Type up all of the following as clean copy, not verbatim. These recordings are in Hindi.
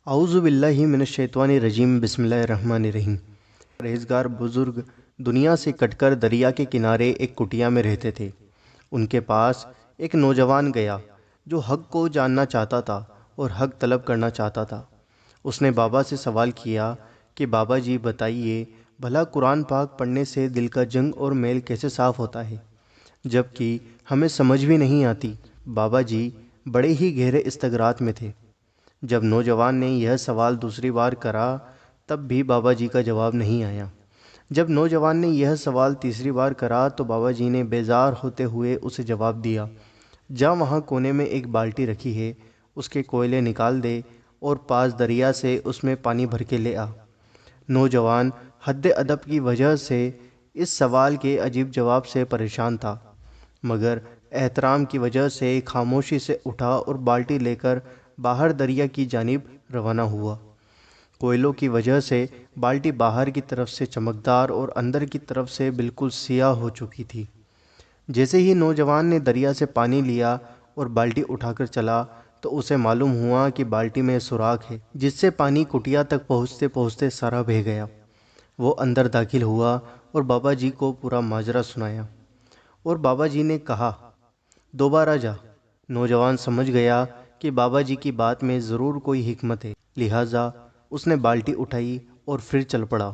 आऊज़ु बिल्लाहि मिनश्शैतानिर्रजीम बिस्मिल्लाहिर्रहमानिर्रहीम। परहेज़गार बुज़ुर्ग दुनिया से कटकर दरिया के किनारे एक कुटिया में रहते थे। उनके पास एक नौजवान गया जो हक़ को जानना चाहता था और हक़ तलब करना चाहता था। उसने बाबा से सवाल किया कि बाबा जी बताइए, भला कुरान पाक पढ़ने से दिल का जंग और मैल कैसे साफ़ होता है, जबकि हमें समझ भी नहीं आती। बाबा जी बड़े ही गहरे इस्तगरात में थे। जब नौजवान ने यह सवाल दूसरी बार करा तब भी बाबा जी का जवाब नहीं आया। जब नौजवान ने यह सवाल तीसरी बार करा तो बाबा जी ने बेजार होते हुए उसे जवाब दिया, जा वहाँ कोने में एक बाल्टी रखी है, उसके कोयले निकाल दे और पास दरिया से उसमें पानी भर के ले आ। नौजवान हद्द अदब की वजह से इस सवाल के अजीब जवाब से परेशान था, मगर एहतराम की वजह से खामोशी से उठा और बाल्टी लेकर बाहर दरिया की जानिब रवाना हुआ। कोयलों की वजह से बाल्टी बाहर की तरफ से चमकदार और अंदर की तरफ से बिल्कुल सियाह हो चुकी थी। जैसे ही नौजवान ने दरिया से पानी लिया और बाल्टी उठाकर चला तो उसे मालूम हुआ कि बाल्टी में सुराख है, जिससे पानी कुटिया तक पहुँचते पहुँचते सारा बह गया। वो अंदर दाखिल हुआ और बाबा जी को पूरा माजरा सुनाया और बाबा जी ने कहा, दोबारा जा। नौजवान समझ गया कि बाबा जी की बात में ज़रूर कोई हिकमत है, लिहाजा उसने बाल्टी उठाई और फिर चल पड़ा।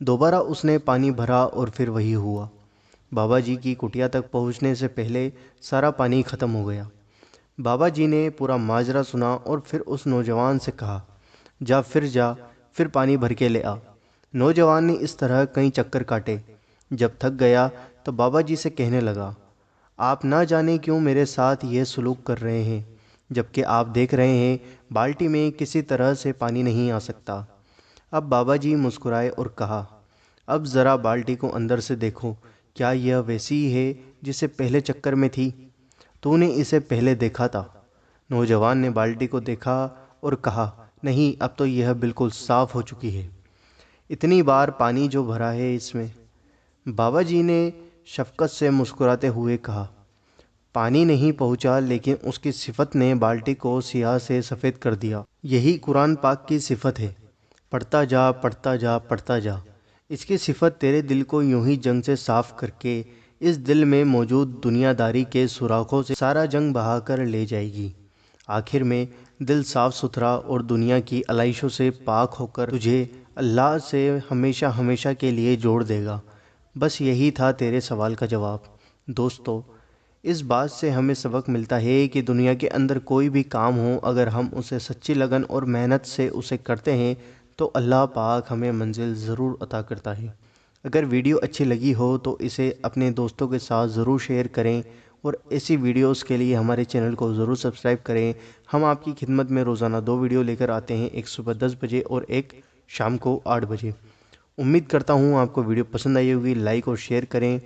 दोबारा उसने पानी भरा और फिर वही हुआ। बाबा जी की कुटिया तक पहुंचने से पहले सारा पानी ख़त्म हो गया। बाबा जी ने पूरा माजरा सुना और फिर उस नौजवान से कहा, जा, फिर पानी भर के ले आ। नौजवान ने इस तरह कई चक्कर काटे। जब थक गया तो बाबा जी से कहने लगा, आप ना जाने क्यों मेरे साथ यह सलूक कर रहे हैं, जबकि आप देख रहे हैं बाल्टी में किसी तरह से पानी नहीं आ सकता। अब बाबा जी मुस्कुराए और कहा, अब ज़रा बाल्टी को अंदर से देखो, क्या यह वैसी ही है जिसे पहले चक्कर में थी? तूने इसे पहले देखा था। नौजवान ने बाल्टी को देखा और कहा, नहीं, अब तो यह बिल्कुल साफ़ हो चुकी है। इतनी बार पानी जो भरा है इसमें। बाबा जी ने शफ़क़त से मुस्कुराते हुए कहा, पानी नहीं पहुँचा, लेकिन उसकी सिफत ने बाल्टी को सियाह से सफ़ेद कर दिया। यही कुरान पाक की सिफत है, पढ़ता जा, पढ़ता जा, पढ़ता जा। इसकी सिफत तेरे दिल को यूं ही जंग से साफ़ करके इस दिल में मौजूद दुनियादारी के सुराखों से सारा जंग बहा कर ले जाएगी। आखिर में दिल साफ़ सुथरा और दुनिया की अलाइशों से पाक होकर तुझे अल्लाह से हमेशा हमेशा के लिए जोड़ देगा। बस यही था तेरे सवाल का जवाब। दोस्तों, इस बात से हमें सबक मिलता है कि दुनिया के अंदर कोई भी काम हो, अगर हम उसे सच्ची लगन और मेहनत से उसे करते हैं तो अल्लाह पाक हमें मंजिल ज़रूर अता करता है। अगर वीडियो अच्छी लगी हो तो इसे अपने दोस्तों के साथ ज़रूर शेयर करें और ऐसी वीडियोस के लिए हमारे चैनल को ज़रूर सब्सक्राइब करें। हम आपकी खिदमत में रोज़ाना 2 वीडियो लेकर आते हैं, एक सुबह 10 बजे और एक शाम को 8 बजे। उम्मीद करता हूँ आपको वीडियो पसंद आई होगी। लाइक और शेयर करें।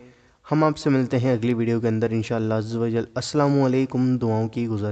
हम आपसे मिलते हैं अगली वीडियो के अंदर इंशाअल्लाह अज़्ज़ व जल। अस्सलामु अलैकुम। दुआओं की गुज़ारिश।